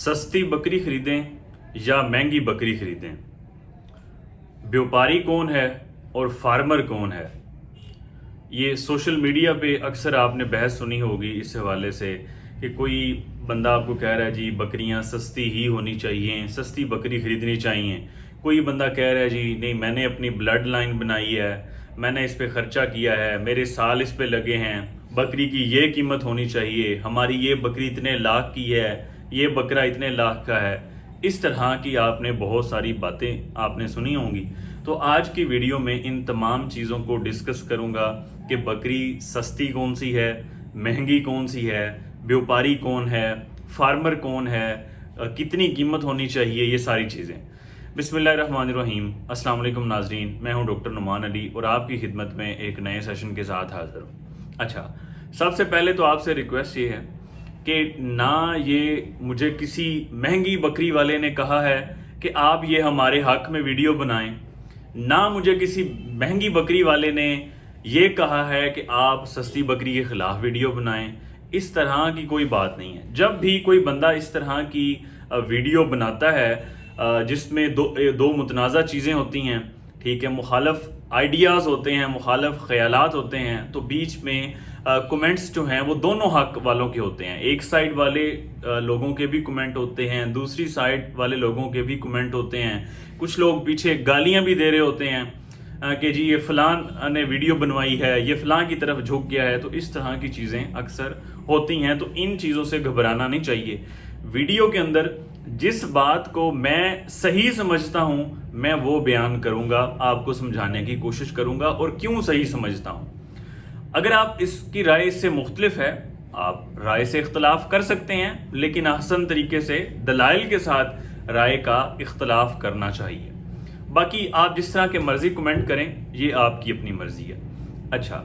सस्ती बकरी खरीदें या महंगी बकरी खरीदें? व्यापारी कौन है और फार्मर कौन है? ये सोशल मीडिया पे अक्सर आपने बहस सुनी होगी इस हवाले से कि कोई बंदा आपको कह रहा है जी बकरियां सस्ती ही होनी चाहिए, सस्ती बकरी खरीदनी चाहिए। कोई बंदा कह रहा है जी नहीं, मैंने अपनी ब्लड लाइन बनाई है, मैंने इस पे खर्चा किया है, मेरे साल इस पे लगे हैं, बकरी की ये कीमत होनी चाहिए, हमारी ये बकरी इतने लाख की है, ये बकरा इतने लाख का है। इस तरह की आपने बहुत सारी बातें आपने सुनी होंगी। तो आज की वीडियो में इन तमाम चीज़ों को डिस्कस करूंगा कि बकरी सस्ती कौन सी है, महंगी कौन सी है, व्यापारी कौन है, फार्मर कौन है, कितनी कीमत होनी चाहिए, ये सारी चीज़ें। बिस्मिल्लाहिर्रहमानिर्रहीम। अस्सलाम वालेकुम नाजरीन, मैं हूं डॉक्टर नुमान अली और आपकी खिदमत में एक नए सेशन के साथ हाज़िर हूं। अच्छा, सबसे पहले तो आपसे रिक्वेस्ट ये है कि ना ये मुझे किसी महंगी बकरी वाले ने कहा है कि आप ये हमारे हक में वीडियो बनाएं, ना मुझे किसी महंगी बकरी वाले ने ये कहा है कि आप सस्ती बकरी के ख़िलाफ़ वीडियो बनाएं। इस तरह की कोई बात नहीं है। जब भी कोई बंदा इस तरह की वीडियो बनाता है जिसमें दो मुतनाज़ा चीज़ें होती हैं, ठीक है, मुखालफ आइडियाज़ होते हैं, मुखालफ ख्यालात होते हैं, तो बीच में कमेंट्स जो हैं वो दोनों हक वालों के होते हैं। एक साइड वाले लोगों के भी कमेंट होते हैं, दूसरी साइड वाले लोगों के भी कमेंट होते हैं। कुछ लोग पीछे गालियां भी दे रहे होते हैं कि जी ये फ़लान ने वीडियो बनवाई है, ये फ़लान की तरफ झुक गया है। तो इस तरह की चीज़ें अक्सर होती हैं, तो इन चीज़ों से घबराना नहीं चाहिए। वीडियो के अंदर जिस बात को मैं सही समझता हूं मैं वो बयान करूंगा, आपको समझाने की कोशिश करूंगा और क्यों सही समझता हूं। अगर आप इसकी राय इससे मुख्तलिफ है, आप राय से इख्तलाफ कर सकते हैं, लेकिन अहसन तरीके से दलाइल के साथ राय का इख्तलाफ करना चाहिए। बाकी आप जिस तरह के मर्जी कमेंट करें, ये आपकी अपनी मर्जी है। अच्छा,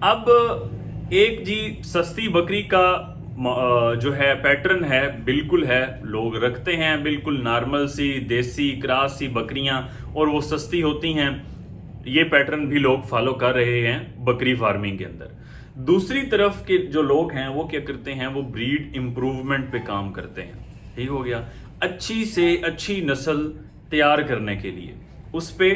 अब एक जी सस्ती बकरी का जो है पैटर्न है, बिल्कुल है, लोग रखते हैं बिल्कुल नॉर्मल सी देसी क्रॉस सी बकरियां और वो सस्ती होती हैं। ये पैटर्न भी लोग फॉलो कर रहे हैं बकरी फार्मिंग के अंदर। दूसरी तरफ के जो लोग हैं वो क्या करते हैं, वो ब्रीड इम्प्रूवमेंट पे काम करते हैं। ठीक हो गया, अच्छी से अच्छी नस्ल तैयार करने के लिए उस पे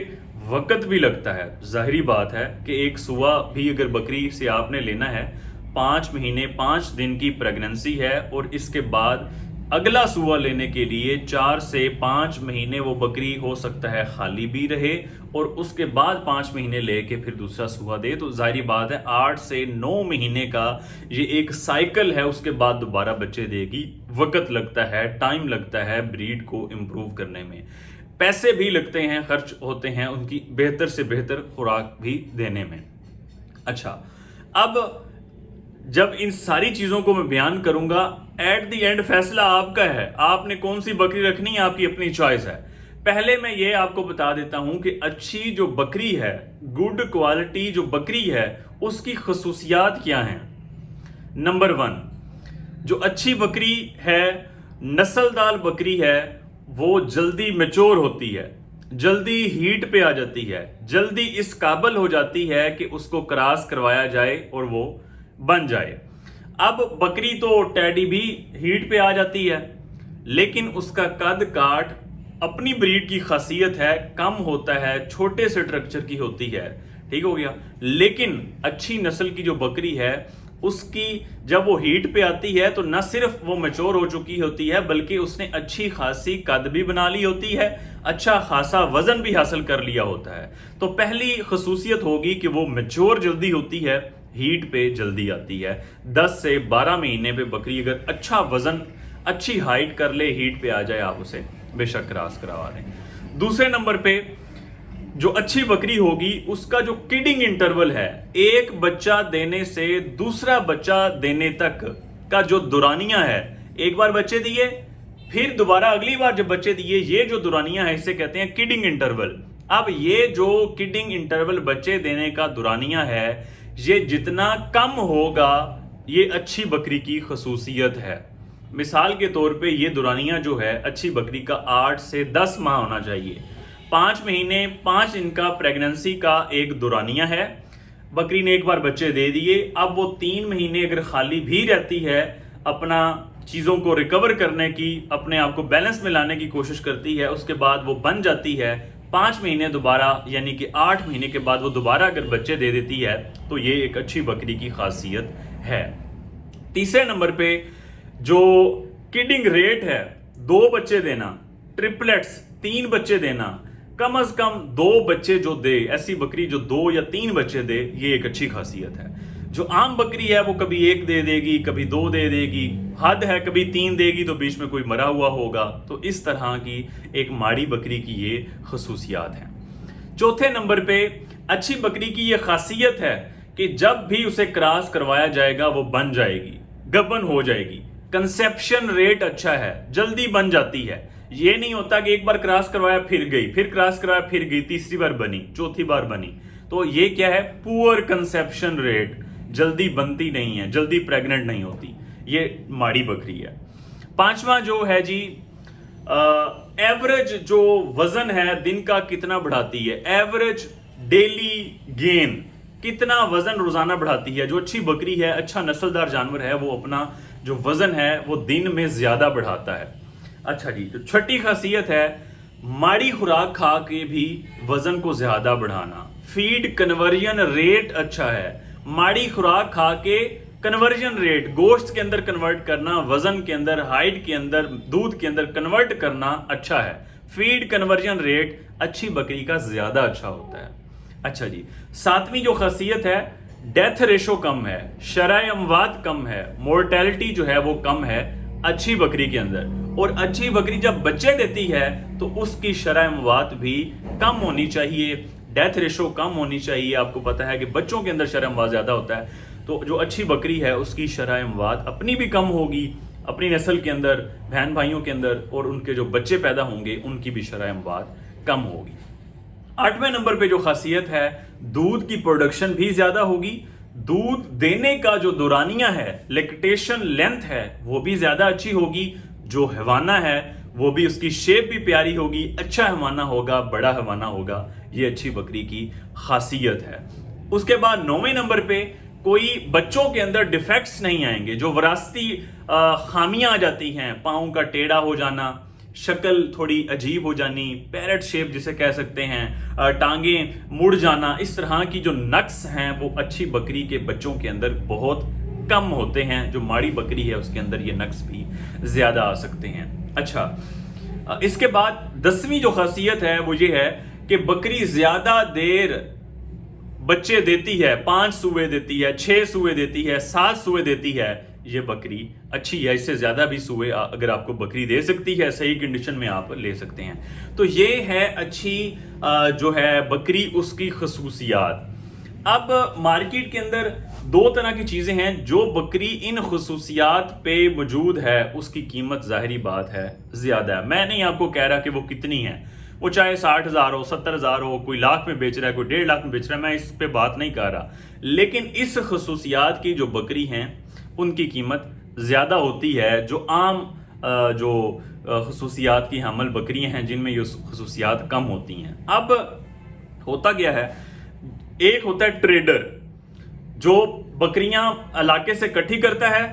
वक्त भी लगता है। जाहिरी बात है कि एक सुआ भी अगर बकरी से आपने लेना है, 5 महीने 5 दिन की प्रेगनेंसी है और इसके बाद अगला सुआ लेने के लिए 4 से 5 महीने वो बकरी हो सकता है खाली भी रहे और उसके बाद 5 महीने लेके फिर दूसरा सुआ दे। तो जाहिर बात है 8 से 9 महीने का ये एक साइकिल है, उसके बाद दोबारा बच्चे देगी। वक्त लगता है, टाइम लगता है ब्रीड को इम्प्रूव करने में, पैसे भी लगते हैं, खर्च होते हैं उनकी बेहतर से बेहतर खुराक भी देने में। अच्छा, अब जब इन सारी चीजों को मैं बयान करूंगा, एट द एंड फैसला आपका है, आपने कौन सी बकरी रखनी है, आपकी अपनी चॉइस है। पहले मैं ये आपको बता देता हूं कि अच्छी जो बकरी है, गुड क्वालिटी जो बकरी है, उसकी खसूसियात क्या हैं। नंबर 1, जो अच्छी बकरी है, नस्लदार बकरी है, वो जल्दी मैच्योर होती है, जल्दी हीट पे आ जाती है, जल्दी इस काबिल हो जाती है कि उसको क्रॉस करवाया जाए और वो बन जाए। अब बकरी तो टैडी भी हीट पे आ जाती है, लेकिन उसका कद काट अपनी ब्रीड की खासियत है, कम होता है, छोटे से स्ट्रक्चर की होती है। ठीक हो गया, लेकिन अच्छी नस्ल की जो बकरी है उसकी जब वो हीट पे आती है तो न सिर्फ वो मैच्योर हो चुकी होती है, बल्कि उसने अच्छी खासी कद भी बना ली होती है, अच्छा खासा वजन भी हासिल कर लिया होता है। तो पहली खसूसियत होगी कि वो मैच्योर जल्दी होती है, हीट पे जल्दी आती है। 10 से 12 महीने पे बकरी अगर अच्छा वजन, अच्छी हाइट कर ले, हीट पे आ जाए, आप उसे बेशक क्रॉस करवा दें। दूसरे नंबर पे जो अच्छी बकरी होगी उसका जो किडिंग इंटरवल है, एक बच्चा देने से दूसरा बच्चा देने तक का जो दुरानियां है, एक बार बच्चे दिए फिर दोबारा अगली बार जब बच्चे दिए, ये जो दुरानियां है इसे कहते हैं किडिंग इंटरवल। अब ये जो किडिंग इंटरवल बच्चे देने का दुरानियां है, ये जितना कम होगा ये अच्छी बकरी की खसूसियत है। मिसाल के तौर पे ये दुरानियां जो है अच्छी बकरी का 8 से 10 माह होना चाहिए। 5 महीने 5 दिन का प्रेगनेंसी का एक दुरानिया है, बकरी ने एक बार बच्चे दे दिए, अब वो 3 महीने अगर खाली भी रहती है, अपना चीज़ों को रिकवर करने की, अपने आप को बैलेंस में लाने की कोशिश करती है, उसके बाद वो बन जाती है 5 महीने दोबारा, यानी कि 8 महीने के बाद वो दोबारा अगर बच्चे दे देती है तो ये एक अच्छी बकरी की खासियत है। तीसरे नंबर पे जो किडिंग रेट है, 2 बच्चे देना, ट्रिपलेट्स 3 बच्चे देना, कम से कम 2 बच्चे जो दे, ऐसी बकरी जो 2 या 3 बच्चे दे, ये एक अच्छी खासियत है। जो आम बकरी है वो कभी 1 दे देगी, कभी 2 दे देगी, हद है कभी 3 देगी तो बीच में कोई मरा हुआ होगा। तो इस तरह की एक माड़ी बकरी की ये खसूसियात हैं। चौथे नंबर पे अच्छी बकरी की ये खासियत है कि जब भी उसे क्रॉस करवाया जाएगा वो बन जाएगी, गबन हो जाएगी। कंसेप्शन रेट अच्छा है, जल्दी बन जाती है। ये नहीं होता कि एक बार क्रॉस करवाया फिर गई, फिर क्रॉस करवाया फिर गई, तीसरी बार बनी, चौथी बार बनी। तो ये क्या है? पुअर कंसेप्शन रेट, जल्दी बनती नहीं है, जल्दी प्रेग्नेंट नहीं होती, ये माड़ी बकरी है। पांचवा जो है जी, एवरेज जो वजन है दिन का कितना बढ़ाती है, एवरेज डेली गेन, कितना वजन रोजाना बढ़ाती है। जो अच्छी बकरी है, अच्छा नस्लदार जानवर है, वो अपना जो वजन है वो दिन में ज्यादा बढ़ाता है। अच्छा जी, तो छठी खासियत है माड़ी खुराक खा के भी वजन को ज्यादा बढ़ाना। फीड कन्वर्जन रेट अच्छा है, माड़ी खुराक खा के कन्वर्जन रेट, गोश्त के अंदर कन्वर्ट करना, वजन के अंदर, हाइट के अंदर, दूध के अंदर कन्वर्ट करना अच्छा है। फीड कन्वर्जन रेट अच्छी बकरी का ज्यादा अच्छा होता है। अच्छा जी, सातवीं जो खासियत है, डेथ रेशो कम है, शरह अमवात कम है, मोर्टेलिटी जो है वो कम है अच्छी बकरी के अंदर। और अच्छी बकरी जब बच्चे देती है तो उसकी शरह अमवात भी कम होनी चाहिए, डेथ रेशो कम होनी चाहिए। आपको पता है कि बच्चों के अंदर शरह अमवात ज्यादा होता है, तो जो अच्छी बकरी है उसकी शरह अमवात अपनी भी कम होगी, अपनी नस्ल के अंदर, बहन भाइयों के अंदर, और उनके जो बच्चे पैदा होंगे उनकी भी शरह अमवात कम होगी। 8वें नंबर पे जो खासियत है, दूध की प्रोडक्शन भी ज्यादा होगी, दूध देने का जो दौरानिया है, लैक्टेशन लेंथ है, वो भी ज्यादा अच्छी होगी। जो हवाना है वो भी, उसकी शेप भी प्यारी होगी, अच्छा हवाना होगा, बड़ा हवाना होगा। ये अच्छी बकरी की खासियत है। उसके बाद 9वें नंबर पे कोई बच्चों के अंदर डिफेक्ट्स नहीं आएंगे, जो विरासती खामियां आ जाती हैं, पाँव का टेढ़ा हो जाना, शक्ल थोड़ी अजीब हो जानी, पैरेट शेप जिसे कह सकते हैं, टांगे मुड़ जाना, इस तरह की जो नक्स हैं वो अच्छी बकरी के बच्चों के अंदर बहुत कम होते हैं। जो माड़ी बकरी है उसके अंदर ये नक्स भी ज्यादा आ सकते हैं। अच्छा, इसके बाद 10वीं जो खासियत है वो ये है कि बकरी ज्यादा देर बच्चे देती है, 5 सूए देती है, 6 सूए देती है, 7 सूए देती है, ये बकरी अच्छी है। इससे ज्यादा भी सूए अगर आपको बकरी दे सकती है, सही कंडीशन में आप ले सकते हैं। तो ये है अच्छी जो है बकरी, उसकी खसूसियात। अब मार्केट के अंदर 2 तरह की चीजें हैं। जो बकरी इन खसूसियात पे मौजूद है उसकी कीमत जाहिरी बात है ज्यादा है। मैं नहीं आपको कह रहा कि वो कितनी है, वो चाहे 60,000 हो, 70,000 हो, कोई लाख में बेच रहा है, कोई 1.5 लाख में बेच रहा है, मैं इस पे बात नहीं कर रहा। लेकिन इस खसूसियात की जो बकरी हैं उनकी कीमत ज्यादा होती है जो आम जो खसूसियात की हमल बकरियां हैं जिनमें ये खसूसियात कम होती हैं। अब होता क्या है, एक होता है ट्रेडर जो बकरियां इलाके से इकट्ठी करता है,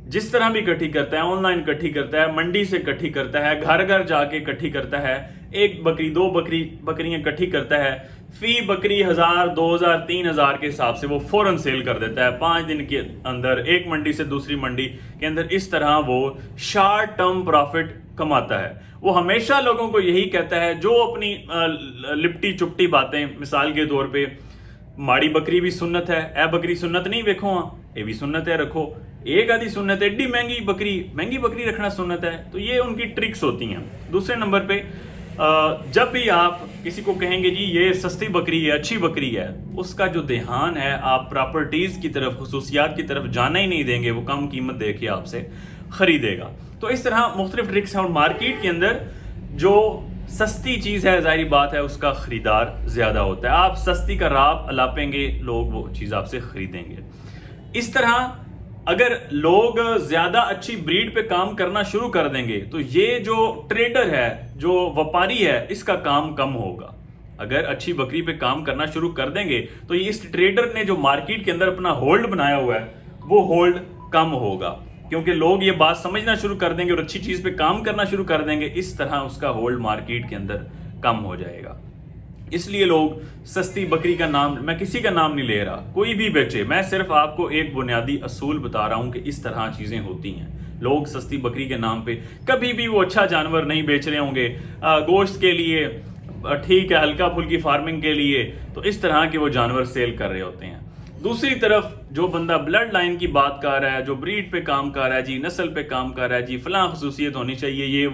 जिस तरह भी इकट्ठी करता है, ऑनलाइन इकट्ठी करता है, मंडी से इकट्ठी करता है, घर घर जाके इकट्ठी करता है, 1 बकरी 2 बकरियां इकट्ठी करता है, फी बकरी 1000, 2000, 3000 के हिसाब से वो फौरन सेल कर देता है 5 दिन के अंदर, एक मंडी से दूसरी मंडी के अंदर। इस तरह वो शॉर्ट टर्म प्रॉफिट कमाता है। वो हमेशा लोगों को यही कहता है, जो अपनी लिपटी चुपटी बातें, मिसाल के तौर पे माड़ी बकरी भी सुन्नत है, ए बकरी सुन्नत नहीं, देखो ये भी सुन्नत है, रखो, एक आधी सुन्नत है, एडी महंगी बकरी रखना सुन्नत है। तो ये उनकी ट्रिक्स होती हैं। दूसरे नंबर पे जब भी आप किसी को कहेंगे जी ये सस्ती बकरी है, अच्छी बकरी है, उसका जो ध्यान है आप प्रॉपर्टीज की तरफ, खसूसियात की तरफ जाना ही नहीं देंगे, वो कम कीमत दे के आपसे खरीदेगा। तो इस तरह मुख्तलिफ ट्रिक्स हैं। और मार्केट के अंदर जो सस्ती चीज है, जाहिर बात है उसका खरीदार ज्यादा होता है। आप सस्ती का राब अलापेंगे, लोग वो चीज आपसे खरीदेंगे। इस तरह अगर लोग ज्यादा अच्छी ब्रीड पे काम करना शुरू कर देंगे तो ये जो ट्रेडर है, जो व्यापारी है, इसका काम कम होगा। अगर अच्छी बकरी पे काम करना शुरू कर देंगे तो इस ट्रेडर ने जो मार्केट के अंदर अपना होल्ड बनाया हुआ है वो होल्ड कम होगा। کیونکہ لوگ یہ بات سمجھنا شروع کر دیں گے اور اچھی چیز پہ کام کرنا شروع کر دیں گے، اس طرح اس کا ہولڈ مارکیٹ کے اندر کم ہو جائے گا۔ اس لیے لوگ سستی بکری کا نام، میں کسی کا نام نہیں لے رہا، کوئی بھی بیچے، میں صرف آپ کو ایک بنیادی اصول بتا رہا ہوں کہ اس طرح چیزیں ہوتی ہیں۔ لوگ سستی بکری کے نام پہ کبھی بھی وہ اچھا جانور نہیں بیچ رہے ہوں گے، گوشت کے لیے ٹھیک ہے، ہلکا پھلکی فارمنگ کے لیے تو اس طرح کے وہ جانور سیل کر رہے ہوتے ہیں۔ دوسری طرف جو بندہ بلڈ لائن کی بات کر رہا ہے، جو بریڈ پہ کام کر رہا ہے، جی نسل پہ کام کر رہا ہے، جی فلاں خصوصیت ہونی چاہیے، یہ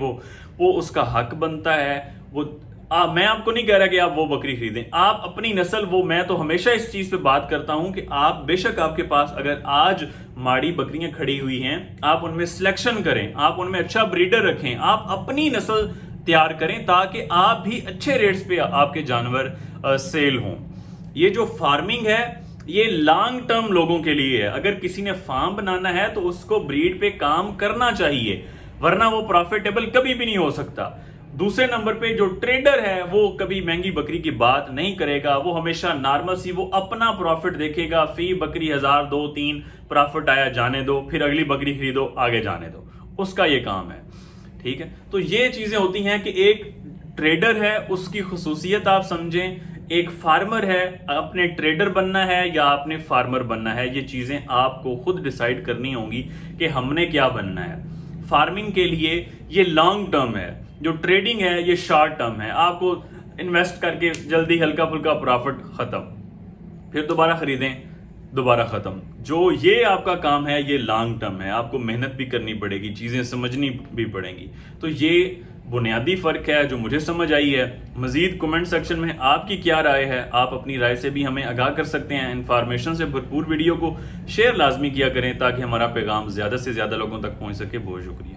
وہ اس کا حق بنتا ہے۔ وہ میں آپ کو نہیں کہہ رہا کہ آپ وہ بکری خریدیں، آپ اپنی نسل، وہ میں تو ہمیشہ اس چیز پہ بات کرتا ہوں کہ آپ بے شک آپ کے پاس اگر آج ماڑی بکریاں کھڑی ہوئی ہیں، آپ ان میں سلیکشن کریں، آپ ان میں اچھا بریڈر رکھیں، آپ اپنی نسل تیار کریں تاکہ آپ بھی اچھے ریٹس پہ آپ کے جانور سیل ہوں۔ یہ جو فارمنگ ہے یہ لانگ ٹرم لوگوں کے لیے ہے۔ اگر کسی نے فارم بنانا ہے تو اس کو بریڈ پہ کام کرنا چاہیے، ورنہ وہ پروفیٹیبل کبھی بھی نہیں ہو سکتا۔ دوسرے نمبر پہ جو ٹریڈر ہے وہ کبھی مہنگی بکری کی بات نہیں کرے گا، وہ ہمیشہ نارمل سی وہ اپنا پروفٹ دیکھے گا، فی بکری 1000 2 3 پروفٹ آیا جانے دو، پھر اگلی بکری خریدو آگے جانے دو، اس کا یہ کام ہے۔ ٹھیک ہے، تو یہ چیزیں ہوتی ہیں کہ ایک ٹریڈر ہے اس کی خصوصیت آپ سمجھیں، ایک فارمر ہے، اپنے ٹریڈر بننا ہے یا آپ نے فارمر بننا ہے، یہ چیزیں آپ کو خود ڈیسائیڈ کرنی ہوں گی کہ ہم نے کیا بننا ہے۔ فارمنگ کے لیے یہ لانگ ٹرم ہے، جو ٹریڈنگ ہے یہ شارٹ ٹرم ہے، آپ کو انویسٹ کر کے جلدی ہلکا پھلکا پروفٹ ختم، پھر دوبارہ خریدیں دوبارہ ختم۔ جو یہ آپ کا کام ہے یہ لانگ ٹرم ہے، آپ کو محنت بھی کرنی پڑے گی، چیزیں سمجھنی بھی پڑیں گی۔ تو یہ بنیادی فرق ہے جو مجھے سمجھ آئی ہے۔ مزید کمنٹ سیکشن میں آپ کی کیا رائے ہے، آپ اپنی رائے سے بھی ہمیں آگاہ کر سکتے ہیں۔ انفارمیشن سے بھرپور ویڈیو کو شیئر لازمی کیا کریں تاکہ ہمارا پیغام زیادہ سے زیادہ لوگوں تک پہنچ سکے۔ بہت شکریہ۔